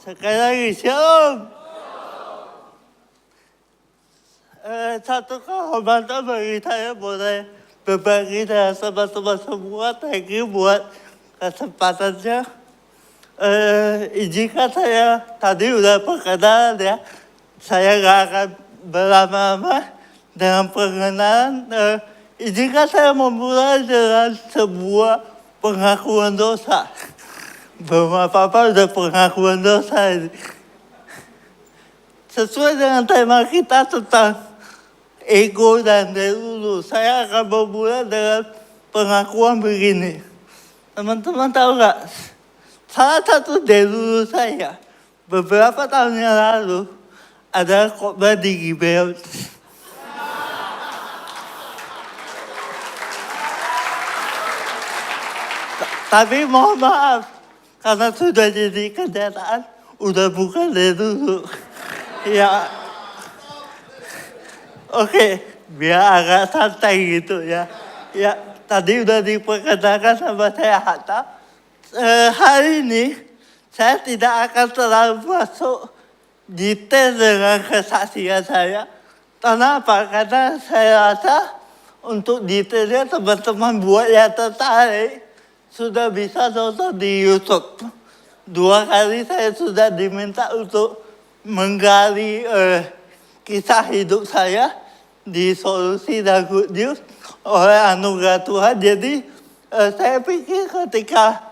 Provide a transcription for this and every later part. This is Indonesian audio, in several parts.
Sekali lagi, shalom. Satu kehormatan bagi saya boleh berbagi dengan teman-teman semua. Thank you buat kesempatannya. Izinkan saya tadi udah perkenalan ya. Saya nggak akan berlama-lama dengan pengenalan. Izinkan saya memulai dengan sebuah pengakuan dosa. Belum apa-apa udah pengakuan dosa ini. Sesuai dengan tema kita tentang ego dan delulu, saya akan memulai dengan pengakuan begini. Teman-teman tahu nggak? Salah satu delulu saya beberapa tahun yang lalu adalah khotbah di Gibeon. Tapi mohon maaf, karena sudah jadi kenyataan, udah bukan delulu. Ya, oke, biar agak santai gitu ya. Ya, tadi udah diperkenalkan sama saya Hatta. Hari ini saya tidak akan terlalu masuk detail dengan kesaksian saya. Kenapa? Karena saya rasa untuk detailnya teman-teman buat yang tertarik sudah bisa nonton di YouTube. 2 kali saya sudah diminta untuk menggali kisah hidup saya di Solusi dan Good News oleh anugerah Tuhan. Jadi saya pikir ketika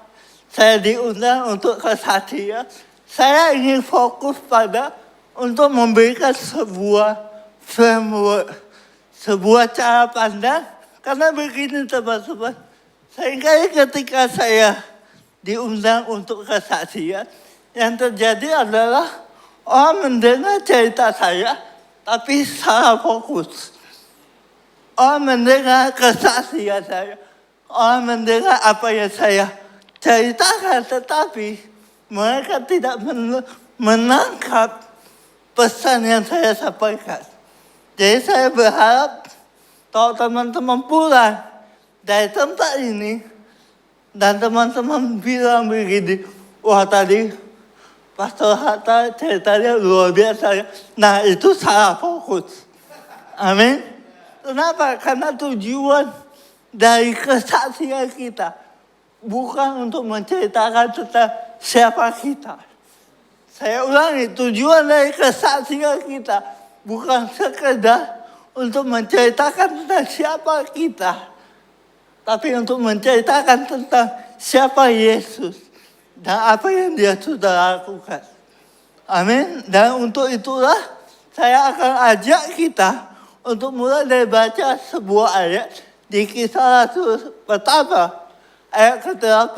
saya diundang untuk kesaksian, saya ingin fokus pada untuk memberikan sebuah framework, sebuah cara pandang. Karena begini teman-teman, seringkali ketika saya diundang untuk kesaksian, yang terjadi adalah orang mendengar cerita saya, tapi salah fokus. Orang mendengar kesaksian saya, orang mendengar apa yang saya ceritakan, tetapi mereka tidak menangkap pesan yang saya sampaikan. Jadi saya berharap kalau teman-teman pulang dari tempat ini, dan teman-teman bilang begini, wah tadi Pastor Hatta ceritanya luar biasa ya. Nah itu salah fokus. Amin. Kenapa? Karena tujuan dari kesaksian kita bukan untuk menceritakan tentang siapa kita. Saya ulangi, tujuan dari kesaksian kita bukan sekedar untuk menceritakan tentang siapa kita, tapi untuk menceritakan tentang siapa Yesus dan apa yang dia sudah lakukan. Amin. Dan untuk itulah saya akan ajak kita untuk mulai dari baca sebuah ayat di Kisah Rasul pertama ayat ke-8.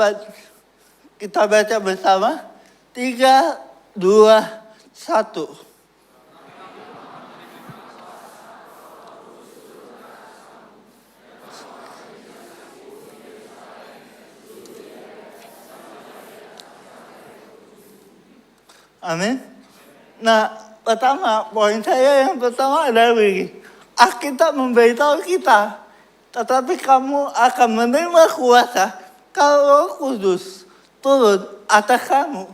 Kita baca bersama. 3, 2, 1. Amin. Nah, poin saya yang pertama adalah begini. Alkitab memberitahu kita, tetapi kamu akan menerima kuasa kalau Roh Kudus turun atas kamu.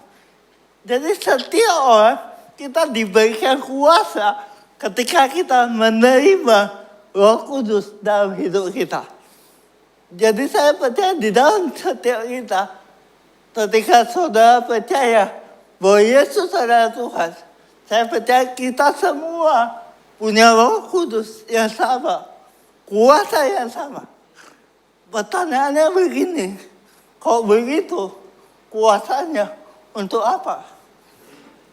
Jadi setiap orang kita diberikan kuasa ketika kita menerima Roh Kudus dalam hidup kita. Jadi saya percaya di dalam setiap kita, ketika saudara percaya bahwa Yesus adalah Tuhan, saya percaya kita semua punya Roh Kudus yang sama, kuasa yang sama. Pertanyaannya begini, kalau begitu kuasanya untuk apa?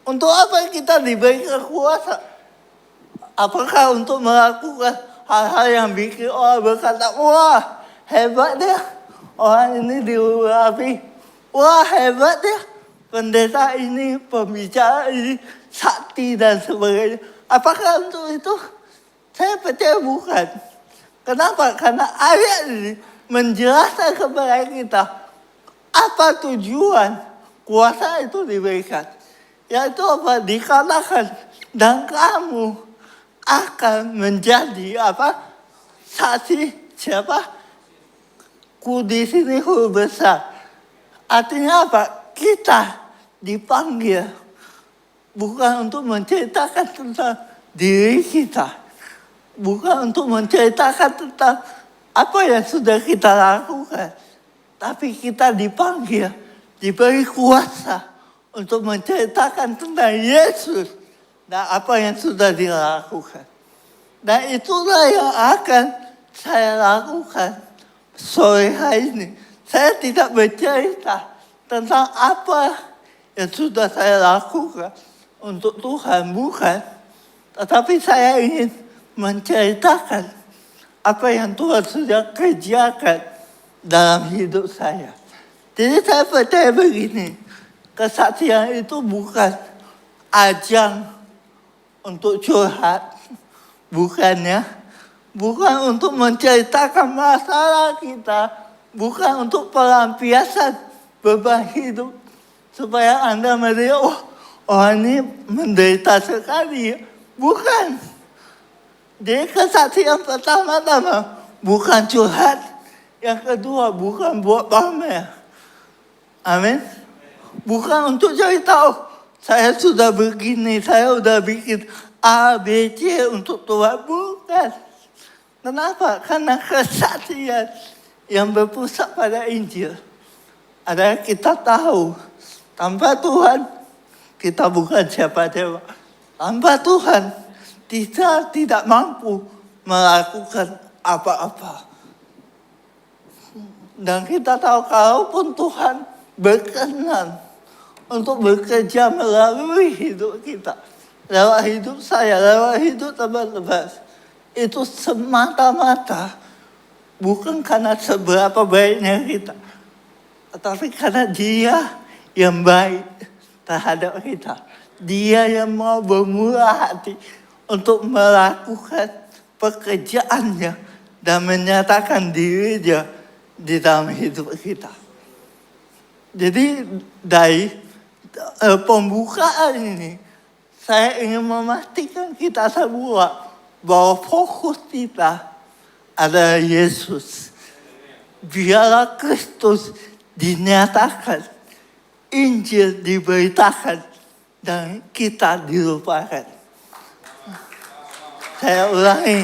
Untuk apa kita diberikan kuasa? Apakah untuk melakukan hal-hal yang bikin orang berkata, wah hebat dia, orang ini diurapi, wah hebat dia, pendeta ini, pembicara ini, sakti dan sebagainya. Apakah untuk itu? Saya percaya bukan. Kenapa? Karena ayat ini menjelaskan kepada kita apa tujuan kuasa itu diberikan. Yaitu apa? Dikatakan, dan kamu akan menjadi apa? Saksi siapa? Ku di sini huruf besar. Artinya apa? Kita dipanggil bukan untuk menceritakan tentang diri kita, bukan untuk menceritakan tentang apa yang sudah kita lakukan, tapi kita dipanggil, diberi kuasa untuk menceritakan tentang Yesus dan apa yang sudah dilakukan. Dan itulah yang akan saya lakukan sore hari ini. Saya tidak bercerita tentang apa yang sudah saya lakukan untuk Tuhan, bukan. Tetapi saya ingin menceritakan apa yang Tuhan sudah kerjakan dalam hidup saya. Jadi saya percaya begini, kesaksian itu bukan ajang untuk curhat, bukannya, bukan untuk menceritakan masalah kita, bukan untuk pelampiasan beban hidup, supaya Anda melihat, oh orang ini menderita sekali. Bukan. Jadi kesaksian pertama-tama bukan curhat. Yang kedua bukan buat pamer. Amin. Bukan untuk cerita, oh saya sudah begini, saya sudah bikin A, B, C untuk Tuhan. Bukan. Kenapa? Karena kesaksian yang berpusat pada Injil adalah kita tahu tanpa Tuhan kita bukan siapa-siapa. Tanpa Tuhan kita tidak mampu melakukan apa-apa. Dan kita tahu kalaupun Tuhan berkenan untuk bekerja melalui hidup kita, lewat hidup saya, lewat hidup teman-teman, itu semata-mata bukan karena seberapa baiknya kita, tetapi karena Dia yang baik terhadap kita. Dia yang mau bermurah hati untuk melakukan pekerjaannya dan menyatakan dirinya di dalam hidup kita. Jadi dari pembukaan ini, saya ingin memastikan kita semua bahwa fokus kita adalah Yesus. Biarlah Kristus dinyatakan, Injil diberitakan, dan kita dilupakan. Saya ulangi,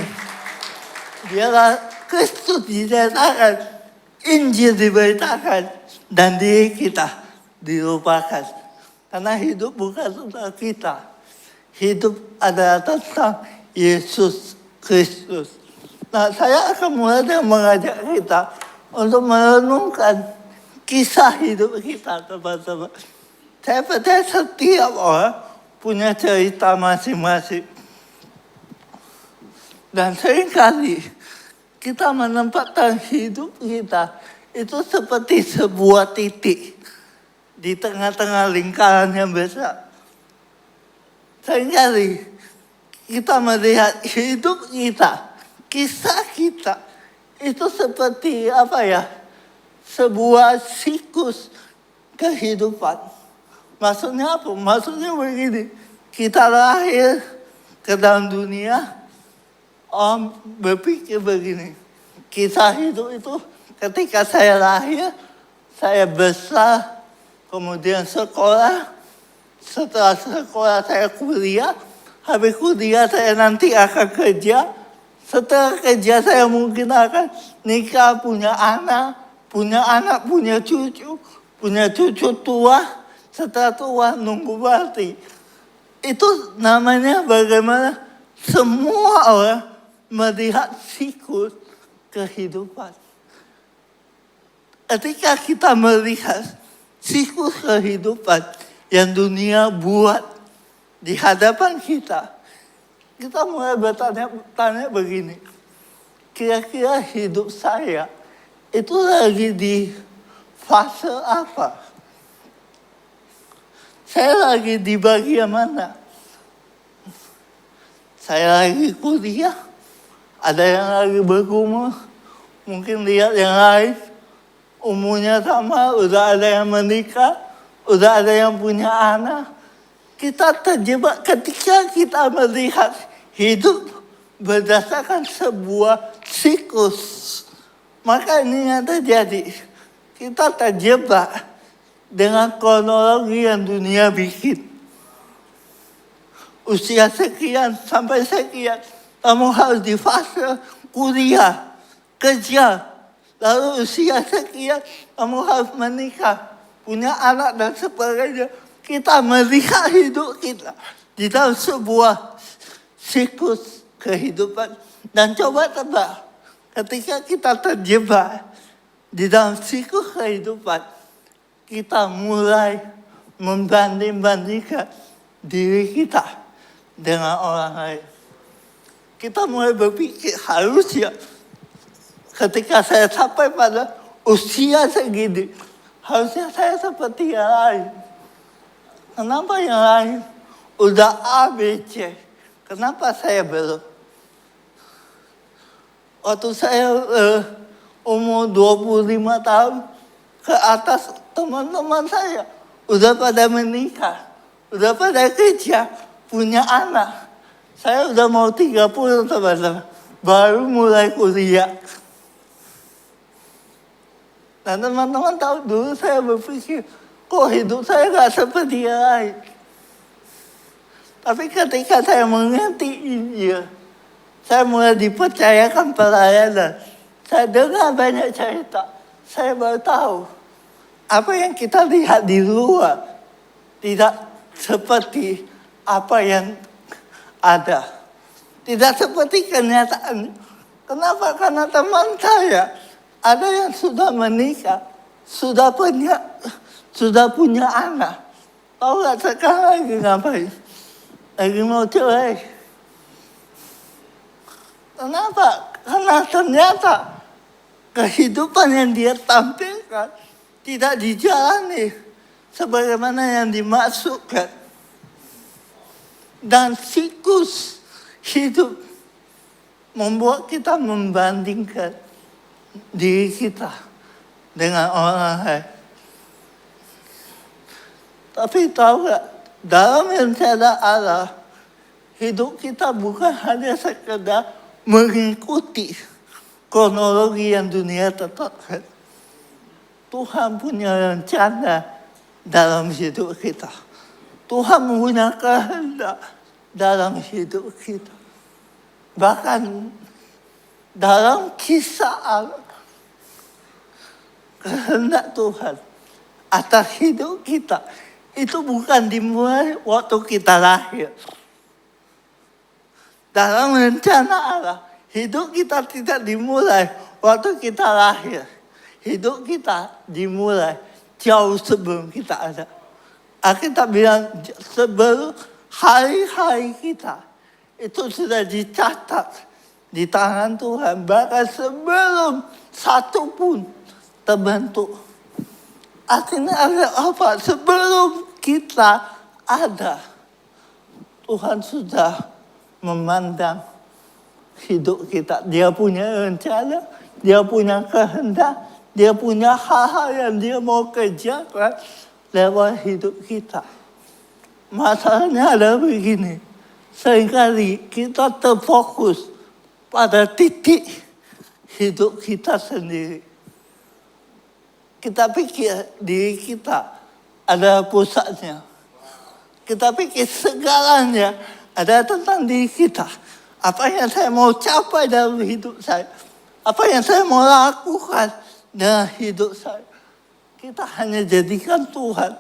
biarlah Kristus dinyatakan, Injil diberitakan, dan diri kita dilupakan. Karena hidup bukan tentang kita. Hidup adalah tentang Yesus Kristus. Nah, saya akan mulai dengan mengajak kita untuk merenungkan kisah hidup kita, teman-teman. Saya percaya setiap orang punya cerita masing-masing. Dan seringkali kita menempatkan hidup kita itu seperti sebuah titik di tengah-tengah lingkaran yang besar. Seringkali kita melihat hidup kita, kisah kita, itu seperti sebuah siklus kehidupan. Maksudnya apa? Maksudnya begini, kita lahir ke dalam dunia, orang berpikir begini, kisah hidup itu ketika saya lahir, saya besar, kemudian sekolah, setelah sekolah saya kuliah, habis kuliah saya nanti akan kerja, setelah kerja saya mungkin akan nikah, punya anak, punya cucu tua, setelah tua nunggu mati. Itu namanya bagaimana semua orang melihat siklus kehidupan. Ketika kita melihat siklus kehidupan yang dunia buat di hadapan kita, kita mulai bertanya begini, kira-kira hidup saya itu lagi di fase apa? Saya lagi di bagian mana? Saya lagi kuliah, ada yang lagi bergumul, mungkin lihat yang lain, umurnya sama, udah ada yang menikah, udah ada yang punya anak. Kita terjebak ketika kita melihat hidup berdasarkan sebuah siklus. Maka ini yang terjadi. Kita terjebak dengan kronologi yang dunia bikin. usia sekian sampai sekian, kamu harus di fase kuliah, kerja. Lalu usia sekian, kamu harus menikah, punya anak dan sebagainya. Kita melihat hidup kita di dalam sebuah siklus kehidupan. Dan coba tebak, ketika kita terjebak di dalam siklus kehidupan, kita mulai membanding-bandingkan diri kita dengan orang lain. Kita mulai berpikir, harusnya ketika saya sampai pada usia segini, harusnya saya seperti yang lain. Kenapa yang lain udah A, B, C? Kenapa saya belum? Waktu saya umur 25 tahun ke atas, teman-teman saya udah pada menikah, udah pada kerja, punya anak. Saya udah mau 30 teman-teman, baru mulai kuliah. Dan teman-teman tahu dulu saya berpikir, kok hidup saya gak seperti yang lain. Tapi ketika saya mengerti Injil, saya mulai dipercayakan pelayanan. Saya dengar banyak cerita, saya baru tahu apa yang kita lihat di luar tidak seperti apa yang ada. Tidak seperti kenyataan. Kenapa? Karena teman saya ada yang sudah menikah, sudah punya anak. Tahu gak sekarang lagi ngapain? Lagi mau cerai. Kenapa? Karena ternyata kehidupan yang dia tampilkan tidak dijalani sebagaimana yang dimaksudkan. Dan siklus hidup membuat kita membandingkan diri kita dengan orang lain. Tapi tahu gak, dalam rencana Allah, hidup kita bukan hanya sekedar mengikuti kronologi yang dunia tetapkan. Tuhan punya rencana dalam hidup kita. Tuhan punya kehendak dalam hidup kita. Bahkan dalam kisah Allah, kehendak Tuhan atas hidup kita itu bukan dimulai waktu kita lahir. Dalam rencana Allah, hidup kita tidak dimulai waktu kita lahir. Hidup kita dimulai jauh sebelum kita ada. Alkitab bilang sebelum hari-hari kita itu sudah dicatat di tangan Tuhan. Bahkan sebelum satu pun terbentuk. Artinya apa? Sebelum kita ada, Tuhan sudah memandang hidup kita. Dia punya rencana, dia punya kehendak, dia punya hal-hal yang dia mau kerjakan lewat hidup kita. Masalahnya adalah begini, seringkali kita terfokus pada titik hidup kita sendiri. Kita pikir diri kita adalah pusatnya. Kita pikir segalanya adalah tentang diri kita. Apa yang saya mau capai dalam hidup saya. Apa yang saya mau lakukan dalam hidup saya. Kita hanya jadikan Tuhan.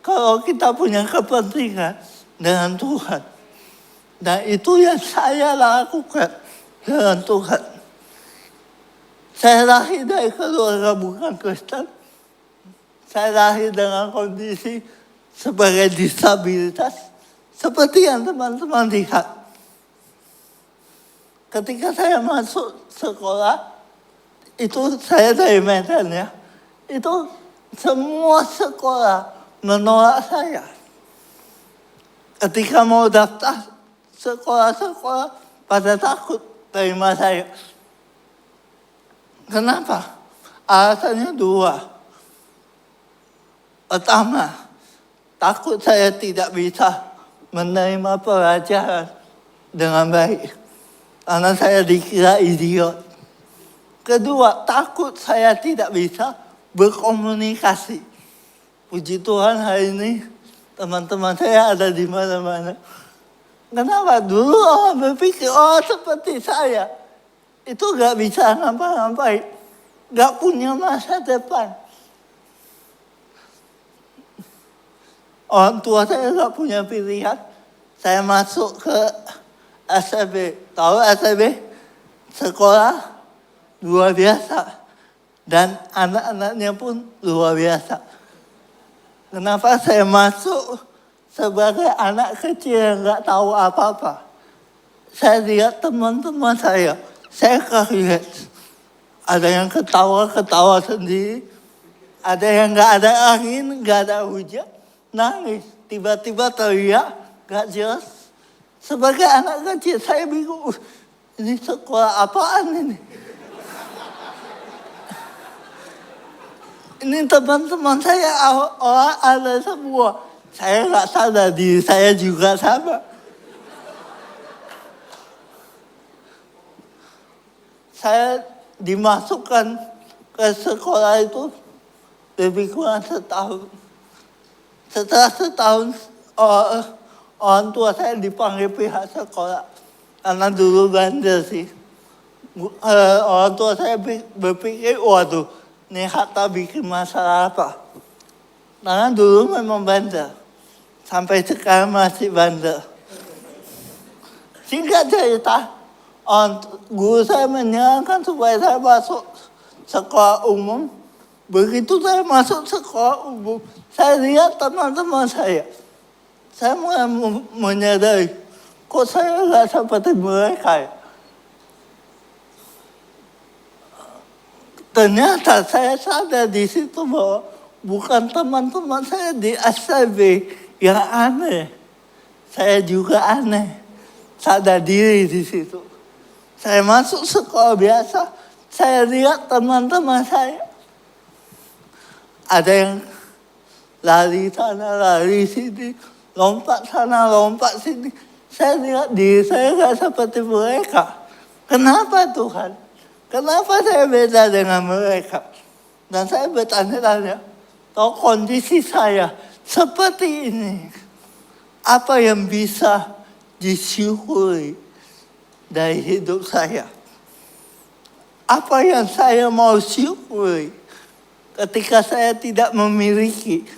Kalau kita punya kepentingan dengan Tuhan. Dan itu yang saya lakukan dengan Tuhan. Saya lahir dari keluarga bukan Kristen. Saya lahir dengan kondisi sebagai disabilitas. Seperti yang teman-teman lihat. Ketika saya masuk sekolah, itu saya dari Medan ya. Itu semua sekolah menolak saya. Ketika mau daftar sekolah-sekolah pada takut terima saya. Kenapa? Alasannya dua. Pertama, takut saya tidak bisa menerima pelajaran dengan baik. Karena saya dikira idiot. Kedua, takut saya tidak bisa berkomunikasi. Puji Tuhan hari ini teman-teman saya ada di mana-mana. Kenapa? Dulu orang berpikir orang seperti saya itu gak bisa ngapa-ngapain, gak punya masa depan. Orang tua saya gak punya pilihan. Saya masuk ke SLB. Tahu SLB? Sekolah luar biasa. Dan anak-anaknya pun luar biasa. Kenapa saya masuk sebagai anak kecil yang nggak tahu apa-apa? Saya lihat teman-teman saya kaget. Ada yang ketawa-ketawa sendiri. Ada yang nggak ada angin, nggak ada hujan, nangis. Tiba-tiba teriak, nggak jelas. Sebagai anak kecil saya bingung. Ini sekolah apaan ini? Ini teman-teman saya orang ada semua. Saya nggak sadar diri saya juga sama. Saya dimasukkan ke sekolah itu lebih kurang setahun. Setelah setahun orang tua saya dipanggil pihak sekolah. Karena dulu bandel sih. Orang tua saya berpikir, waduh, ini Hatta bikin masalah apa? Karena dulu memang bandel. Sampai sekarang masih bandel. Singkat cerita, guru saya menyarankan supaya saya masuk sekolah umum. Begitu saya masuk sekolah umum, saya lihat teman-teman saya. Saya mulai menyadari, kok saya nggak seperti mereka ya? Ternyata saya sadar di situ bahwa bukan teman-teman saya di SLB yang aneh. Saya juga aneh. Sadar diri di situ. Saya masuk sekolah biasa, saya lihat teman-teman saya. Ada yang lari sana, lari sini, lompat sana, lompat sini. Saya lihat diri saya nggak seperti mereka. Kenapa Tuhan? Kenapa saya beda dengan mereka? Dan saya bertanya-tanya, kalau kondisi saya seperti ini, apa yang bisa disyukuri dari hidup saya? Apa yang saya mau syukuri ketika saya tidak memiliki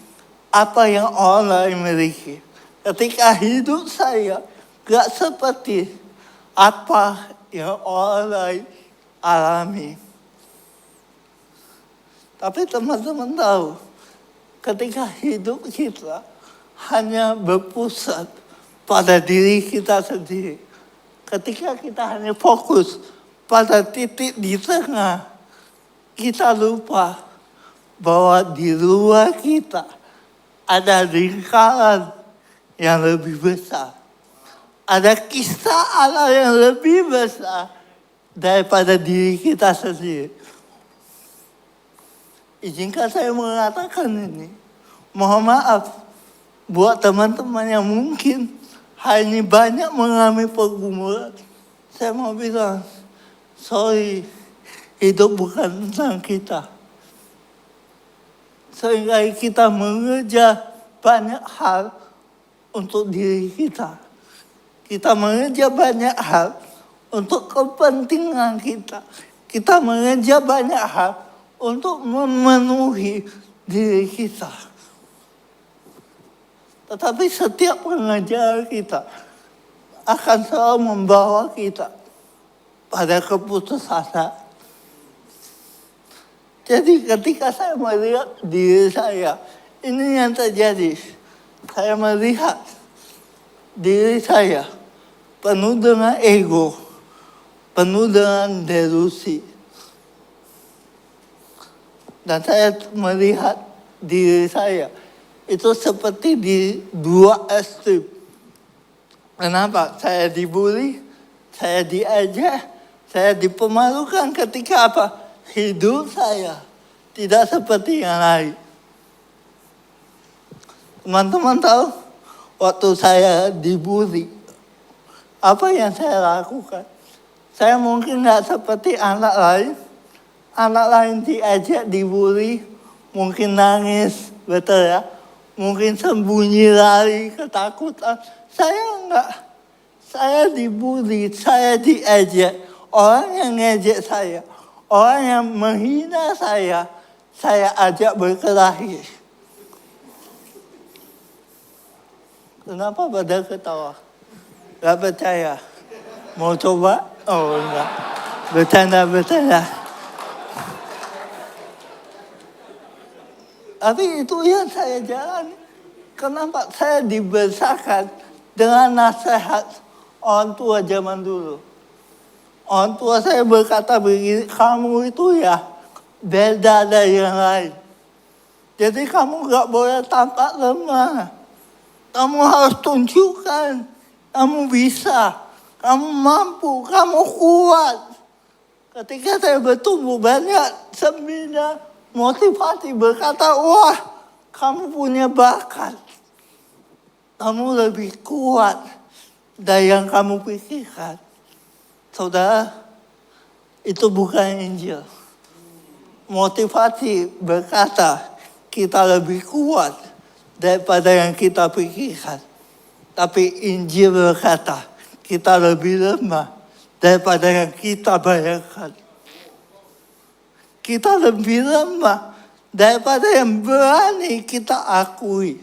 apa yang orang lain miliki? Ketika hidup saya gak seperti apa yang orang lain alami. Tapi teman-teman tahu, ketika hidup kita hanya berpusat pada diri kita sendiri, ketika kita hanya fokus pada titik di tengah, kita lupa bahwa di luar kita ada lingkaran yang lebih besar. Ada kisah Allah yang lebih besar daripada diri kita sendiri. Izinkan saya mengatakan ini. Mohon maaf buat teman-teman yang mungkin hari ini banyak mengalami pergumulan. Saya mau bilang, sorry, hidup bukan tentang kita. Seringkali kita mengejar banyak hal untuk diri kita. Kita mengejar banyak hal untuk kepentingan kita. Kita mengejar banyak hal untuk memenuhi diri kita. Tetapi setiap pengejaran kita akan selalu membawa kita pada keputusasaan. Jadi ketika saya melihat diri saya, ini yang terjadi. Saya melihat diri saya penuh dengan ego, penuh dengan delusi. Dan saya melihat diri saya itu seperti di dua ekstrem. Kenapa? Saya dibully, saya diejek, saya dipermalukan ketika apa? Hidup saya tidak seperti yang lain. Teman-teman tahu, waktu saya dibully, apa yang saya lakukan? Saya mungkin nggak seperti anak lain. Anak lain diajak dibully, mungkin nangis, betul ya? Mungkin sembunyi lari, ketakutan. Saya enggak. Saya dibully, saya diejek. Orang yang ngejek saya, orang yang menghina saya ajak berkelahi. Kenapa pada ketawa? Gak percaya? Mau coba? Oh enggak. Bercanda. Tapi itu yang saya jalani. Kenapa saya dibesarkan dengan nasihat orang tua zaman dulu. Orang tua saya berkata begini, kamu itu ya beda dari yang lain. Jadi kamu gak boleh tampak lemah. Kamu harus tunjukkan, kamu bisa, kamu mampu, kamu kuat. Ketika saya bertumbuh banyak seminar motivasi berkata, wah kamu punya bakat. Kamu lebih kuat dari yang kamu pikirkan. Saudara, itu bukan Injil. Motivasi berkata kita lebih kuat daripada yang kita pikirkan. Tapi Injil berkata kita lebih lemah daripada yang kita bayangkan. Kita lebih lemah daripada yang berani kita akui.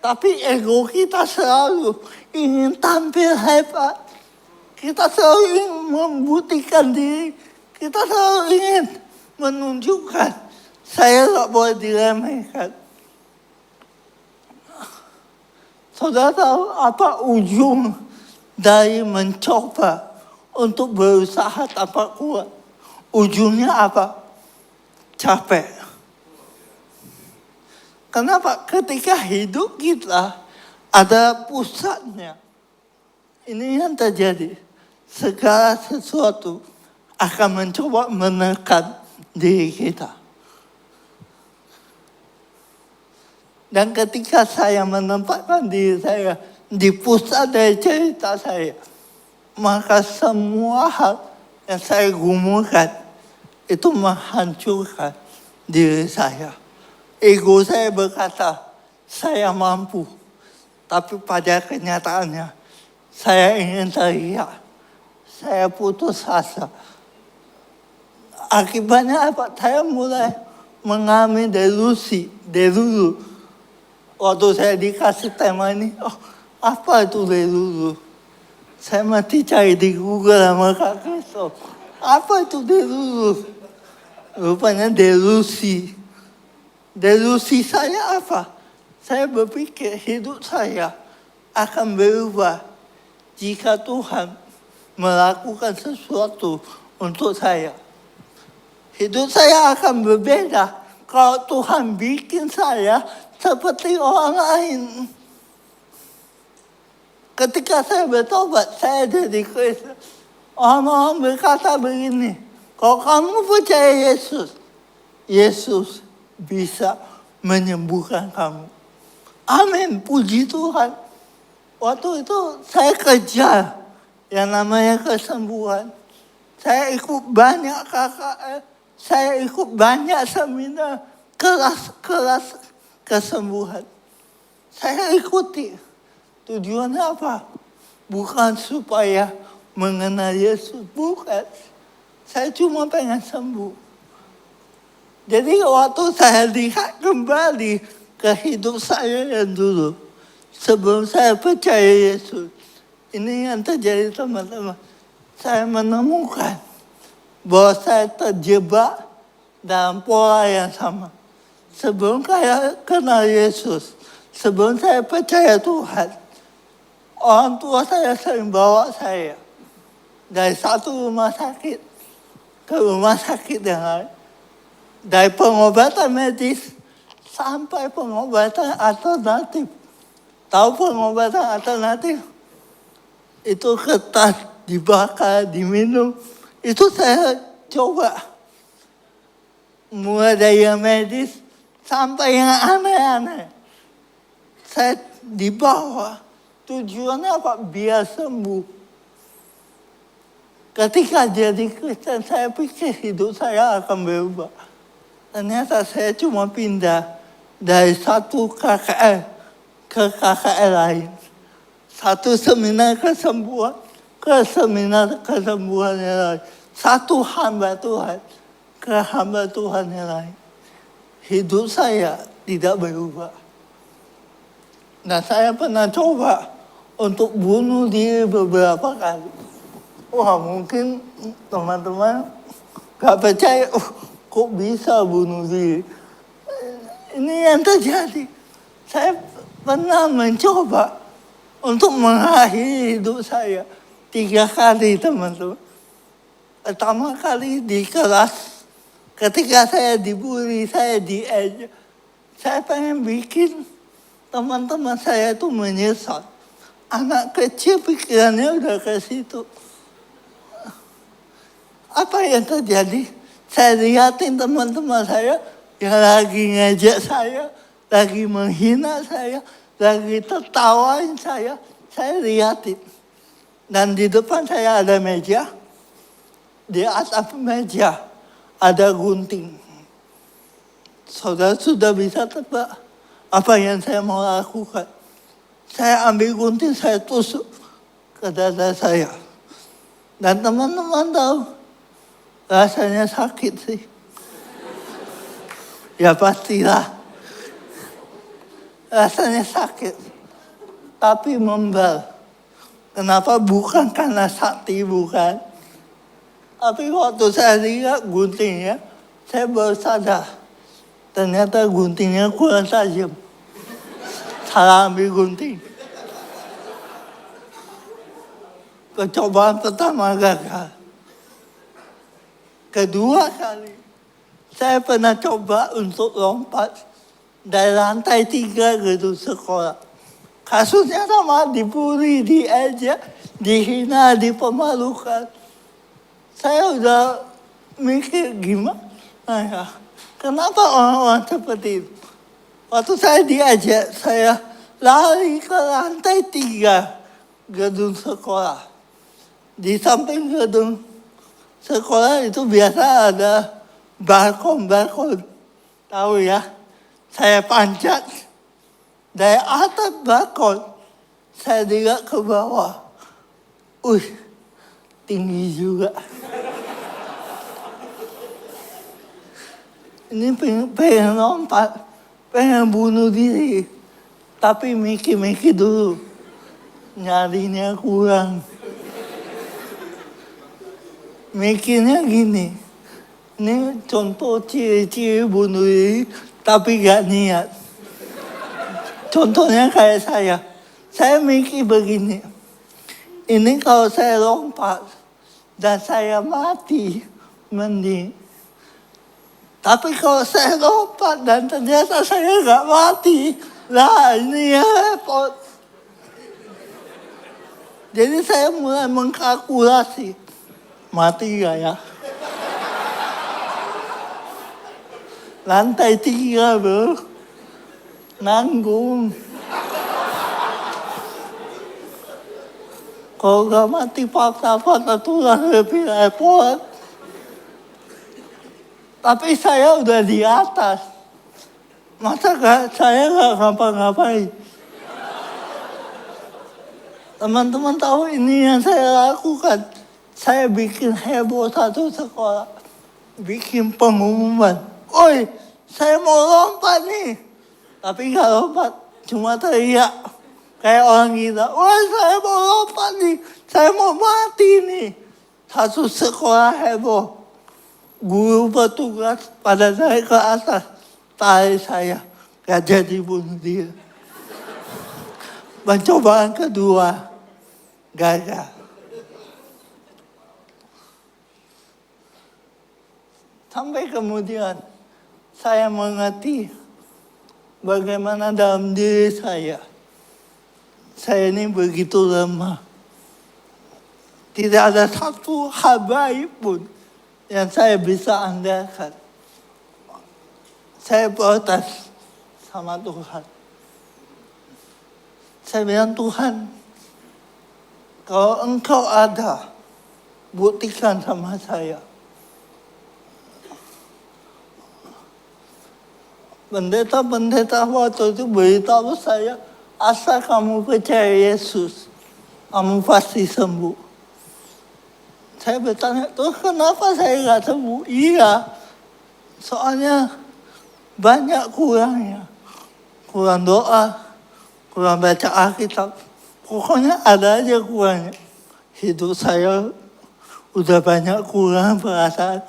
Tapi ego kita selalu ingin tampil hebat. Kita selalu ingin membuktikan diri. Kita selalu ingin menunjukkan. Saya tak boleh diremehkan. Saudara tahu apa ujung dari mencoba untuk berusaha tanpa kuat? Ujungnya apa? Capek. Kenapa? Ketika hidup kita ada pusatnya. Ini yang terjadi. Segala sesuatu akan mencoba menekan diri kita. Dan ketika saya menempatkan diri saya di pusat dari cerita saya, maka semua hal yang saya gumulkan itu menghancurkan diri saya. Ego saya berkata, saya mampu. Tapi pada kenyataannya, saya ingin teriak. Saya putus asa. Akibatnya apa? Saya mulai mengalami delusi. Delulu. Waktu saya dikasih tema ini, oh, apa itu delulu? Saya mesti cari di Google sama Kak Kristo. Apa itu delulu? Rupanya delusi. Delusi saya apa? Saya berpikir hidup saya akan berubah jika Tuhan melakukan sesuatu untuk saya. Hidup saya akan berbeda kalau Tuhan bikin saya seperti orang lain. Ketika saya bertobat, saya jadi Kristen. Orang-orang berkata begini, kalau kamu percaya Yesus, Yesus bisa menyembuhkan kamu. Amin, puji Tuhan. Waktu itu saya kejar yang namanya kesembuhan. Saya ikut banyak KKR, saya ikut banyak seminar, kelas kesembuhan. Saya ikuti. Tujuannya apa? Bukan supaya mengenal Yesus, bukan. Saya cuma pengen sembuh. Jadi waktu saya lihat kembali ke hidup saya yang dulu, sebelum saya percaya Yesus, ini yang terjadi teman-teman. Saya menemukan bahwa saya terjebak dalam pola yang sama. Sebelum saya kenal Yesus, sebelum saya percaya Tuhan, orang tua saya sering bawa saya dari satu rumah sakit ke rumah sakit yang lain. Dari pengobatan medis sampai pengobatan alternatif. Tahu pengobatan alternatif? Itu kertas dibakar, diminum. Itu saya coba. Mulai dari yang medis sampai yang aneh-aneh. Saya dibawa. Tujuannya apa? Biar sembuh. Ketika jadi Kristen, saya pikir hidup saya akan berubah. Ternyata saya cuma pindah dari satu KKR ke KKR lain. Satu seminar kesembuhan, ke seminar kesembuhan yang lain. Satu hamba Tuhan, ke hamba Tuhan yang lain. Hidup saya tidak berubah. Nah, saya pernah coba untuk bunuh diri beberapa kali. Wah, mungkin teman-teman gak percaya, kok bisa bunuh diri. Ini yang terjadi. Saya pernah mencoba untuk mengakhiri hidup saya 3 kali, teman-teman. Pertama kali di kelas, ketika saya dibully, saya diejek, saya pengen bikin teman-teman saya itu menyesal. Anak kecil pikirannya udah ke situ. Apa yang terjadi? Saya lihatin teman-teman saya yang lagi ngejek saya, lagi menghina saya, lagi tertawain saya lihatin. Dan di depan saya ada meja, di atas meja ada gunting. Saudara sudah bisa tebak apa yang saya mau lakukan. Saya ambil gunting, saya tusuk ke dada saya. Dan teman-teman tahu, rasanya sakit sih. Ya pastilah. Rasanya sakit. Tapi membal. Kenapa? Bukan karena sakti, bukan. Tapi waktu saya lihat guntingnya, saya baru sadar. Ternyata guntingnya kurang tajam. Salah ambil gunting. Percobaan pertama gagal. Kedua kali, saya pernah coba untuk lompat dari lantai 3 gedung sekolah. Kasusnya sama, dibully, diejek, dihina, dipermalukan. Saya udah mikir gimana ya, kenapa orang-orang seperti itu? Waktu saya diajak, saya lari ke lantai 3 gedung sekolah. Di samping gedung sekolah itu biasa ada balkon. Tahu ya, saya panjat dari atas balkon, saya lihat ke bawah. Tinggi juga. Ini pengen lompat, pengen bunuh diri. Tapi mikir-mikir dulu, nyarinya kurang. Mikirnya gini, ini contoh ciri-ciri bunuh diri tapi gak niat. Contohnya kayak saya mikir begini, ini kalau saya lompat dan saya mati, mending. Tapi kalau saya lompat dan ternyata saya gak mati, lah ini ya repot. Jadi saya mulai mengkalkulasi, mati gak ya? Lantai 3 bro, nanggung. Kalau gak mati paksa tulang lebih repot. Tapi saya udah di atas. Masa saya gak ngapa-ngapain? Teman-teman tahu ini yang saya lakukan. Saya bikin heboh satu sekolah. Bikin pengumuman. Oi, saya mau lompat nih. Tapi gak lompat, cuma teriak. Kayak orang gila. Woi, saya mau lompat nih. Saya mau mati nih. Satu sekolah heboh. Guru petugas pada naik ke atas. Tarik saya. Gak jadi bunuh dia. Percobaan kedua. Gagal. Sampai kemudian saya mengerti bagaimana dalam diri saya ini begitu lemah. Tidak ada satu hal baik pun yang saya bisa andalkan. Saya protes sama Tuhan. Saya bilang, Tuhan, kalau Engkau ada, buktikan sama saya. Pendeta-pendeta waktu itu beritahu saya, asal kamu percaya Yesus, kamu pasti sembuh. Saya bertanya, terus kenapa saya nggak sembuh? Iya, soalnya banyak kurangnya. Kurang doa, kurang baca Alkitab. Pokoknya ada aja kurangnya. Hidup saya udah banyak kurang perasaan.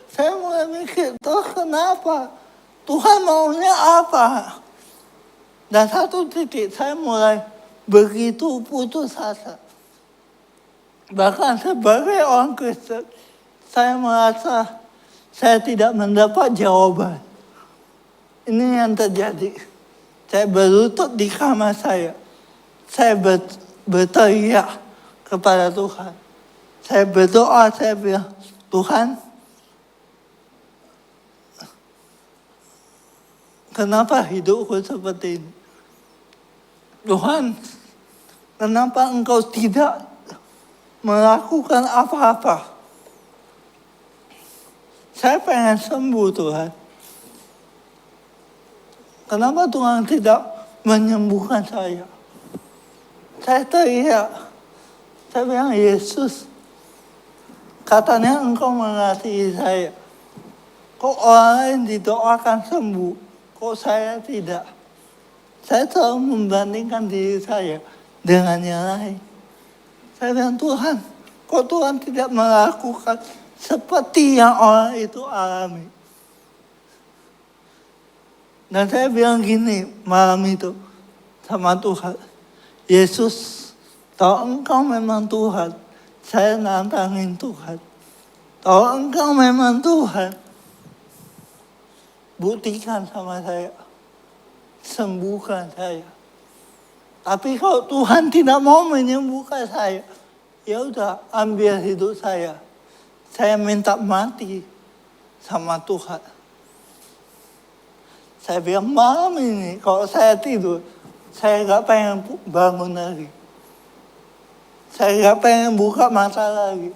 Saya mulai mikir, terus kenapa? Tuhan maunya apa? Dan satu titik saya mulai begitu putus asa. Bahkan sebagai orang Kristen, saya merasa saya tidak mendapat jawaban. Ini yang terjadi. Saya berlutut di kamar saya. Saya berteriak kepada Tuhan. Saya berdoa, saya bilang, Tuhan, kenapa hidupku seperti ini? Tuhan, kenapa Engkau tidak melakukan apa-apa? Saya pengen sembuh, Tuhan. Kenapa Tuhan tidak menyembuhkan saya? Saya teriak. Saya bilang, Yesus, katanya Engkau mengasihi saya. Kok orang lain didoakan sembuh, kok saya tidak? Saya selalu membandingkan diri saya dengan yang lain. Saya bilang, Tuhan, kok Tuhan tidak melakukan seperti yang orang itu alami? Dan saya bilang gini malam itu sama Tuhan, Yesus, kalau Engkau memang Tuhan, saya nantangin Tuhan. Kalau Engkau memang Tuhan, buktikan sama saya, sembuhkan saya. Tapi kalau Tuhan tidak mau menyembuhkan saya, ya udah ambil hidup saya. Saya minta mati sama Tuhan. Saya bilang malam ini kalau saya tidur, saya gak pengen bangun lagi. Saya gak pengen buka mata lagi.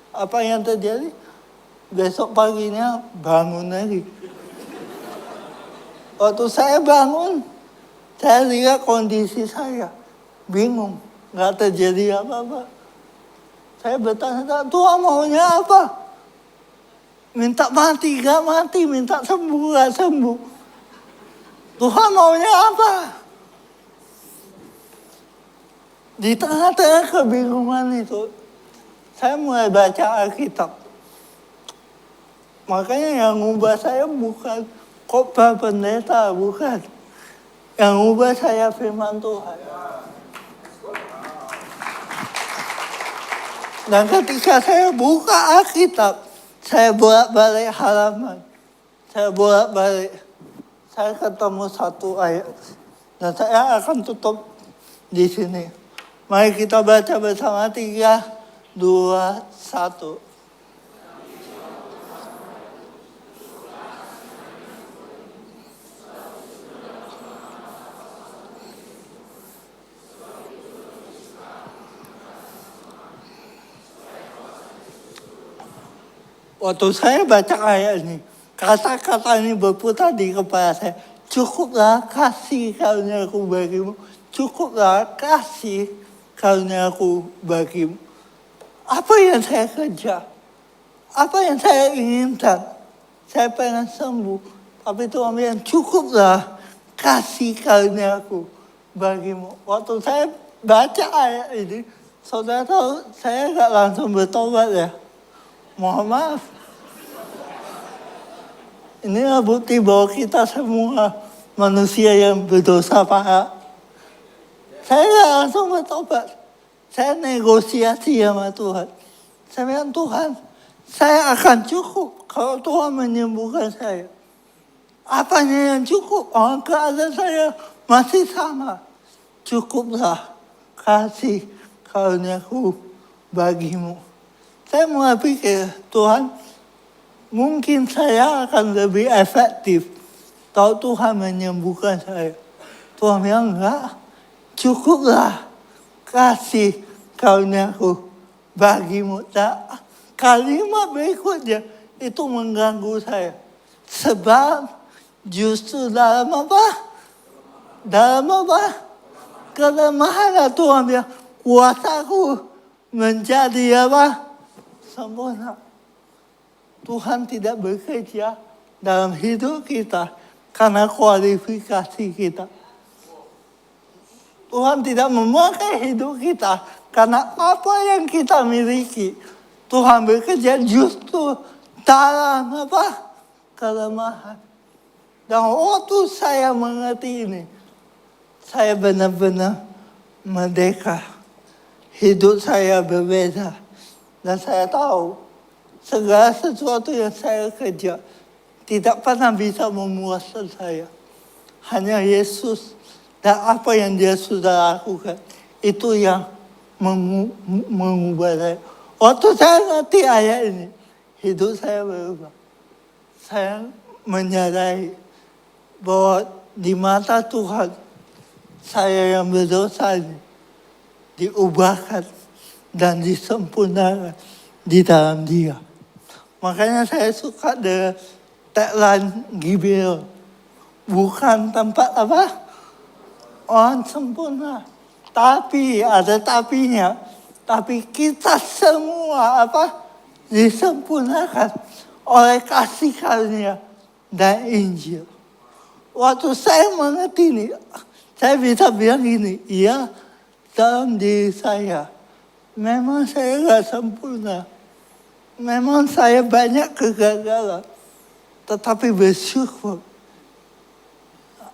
Apa yang terjadi? Besok paginya bangun lagi. Waktu saya bangun, saya lihat kondisi saya. Bingung, gak terjadi apa-apa. Saya bertanya, Tuhan maunya apa? Minta mati, gak mati. Minta sembuh, gak sembuh. Tuhan maunya apa? Di tengah-tengah kebingungan itu, saya mulai baca Alkitab. Makanya yang ngubah saya bukan khotbah pendeta, bukan. Yang ngubah saya firman Tuhan. Dan ketika saya buka Alkitab, saya bolak-balik halaman. Saya bolak-balik. Saya ketemu satu ayat. Dan saya akan tutup di sini. Mari kita baca bersama 3, 2, 1. Waktu saya baca ayat ini, kata-kata ini berputar di kepala saya. Cukuplah kasih karuniaku bagimu. Cukuplah kasih karuniaku bagimu. Apa yang saya kerja? Apa yang saya inginkan? Saya pengen sembuh. Tapi Tuhan bilang, cukuplah kasih karuniaku bagimu. Waktu saya baca ayat ini, saudara tahu, saya gak langsung bertobat ya. Mohon maaf. Inilah bukti bahwa kita semua manusia yang berdosa parah. Saya gak langsung bertobat. Saya negosiasi sama Tuhan. Saya bilang, Tuhan, saya akan cukup kalau Tuhan menyembuhkan saya. Apanya yang cukup? Orang keadaan saya masih sama. Cukuplah kasih karuniaku bagimu. Saya mulai pikir, Tuhan, mungkin saya akan lebih efektif kalau Tuhan menyembuhkan saya. Tuhan bilang, enggak, cukuplah kasih karuniaku bagimu. Dan kalimat berikutnya itu mengganggu saya. Sebab justru dalam apa? Dalam apa? kelemahan Tuhan bilang, kuasaku menjadi apa? Sempurna. Tuhan tidak bekerja dalam hidup kita karena kualifikasi kita. Tuhan tidak memakai hidup kita karena apa yang kita miliki. Tuhan bekerja justru dalam apa? Kelemahan. Dan waktu saya mengerti ini, saya benar-benar merdeka. Hidup saya berbeda. Dan saya tahu segala sesuatu yang saya kerja tidak pernah bisa memuaskan saya. Hanya Yesus dan apa yang dia sudah lakukan. Itu yang mengubah saya. Waktu saya ngerti ayat ini, hidup saya berubah. Saya menyadari bahwa di mata Tuhan, saya yang berdosa ini diubahkan dan disempurnakan di dalam Dia. Makanya saya suka dengan tagline Gibeon. Bukan tempat apa? Orang sempurna. Tapi, ada tapinya. Tapi kita semua apa? Disempurnakan oleh kasih karunia dan Injil. Waktu saya mengerti ini, saya bisa bilang gini, ya dalam diri saya, memang saya gak sempurna. Memang saya banyak kegagalan. Tetapi bersyukur,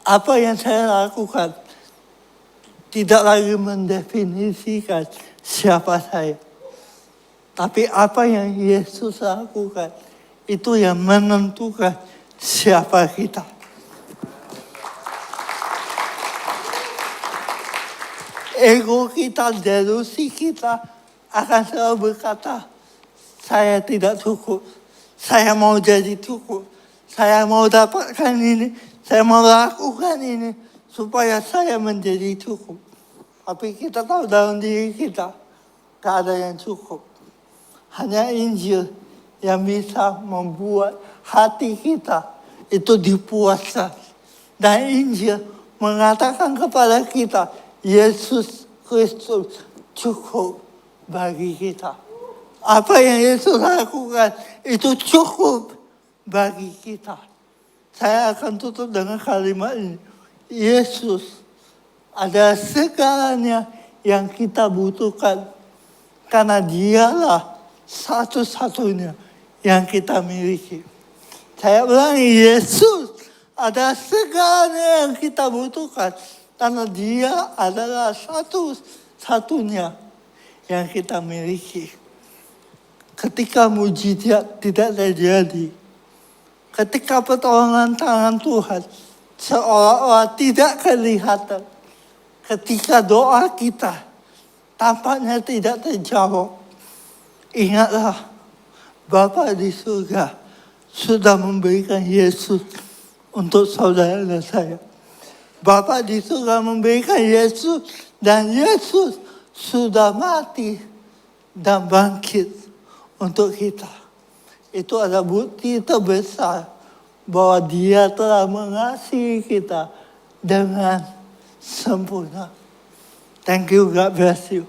apa yang saya lakukan tidak lagi mendefinisikan siapa saya. Tapi apa yang Yesus lakukan, itu yang menentukan siapa kita. Ego kita, delusi kita akan selalu berkata, saya tidak cukup, saya mau jadi cukup, saya mau dapatkan ini, saya mau lakukan ini, supaya saya menjadi cukup. Tapi kita tahu dalam diri kita, tak ada yang cukup. Hanya Injil yang bisa membuat hati kita itu dipuaskan. Dan Injil mengatakan kepada kita, Yesus Kristus cukup bagi kita. Apa yang Yesus lakukan itu cukup bagi kita. Saya akan tutup dengan kalimat ini. Yesus adalah segalanya yang kita butuhkan. Karena Dialah satu-satunya yang kita miliki. Saya ulangi, Yesus adalah segalanya yang kita butuhkan. Karena Dia adalah satu-satunya yang kita miliki. Ketika mujizat tidak terjadi, ketika pertolongan tangan Tuhan seolah-olah tidak kelihatan, ketika doa kita tampaknya tidak terjawab, ingatlah Bapa di surga sudah memberikan Yesus untuk saudara dan saya. Bapa di surga memberikan Yesus dan Yesus sudah mati dan bangkit untuk kita. Itu adalah bukti terbesar bahwa Dia telah mengasihi kita dengan sempurna. Thank you, God bless you.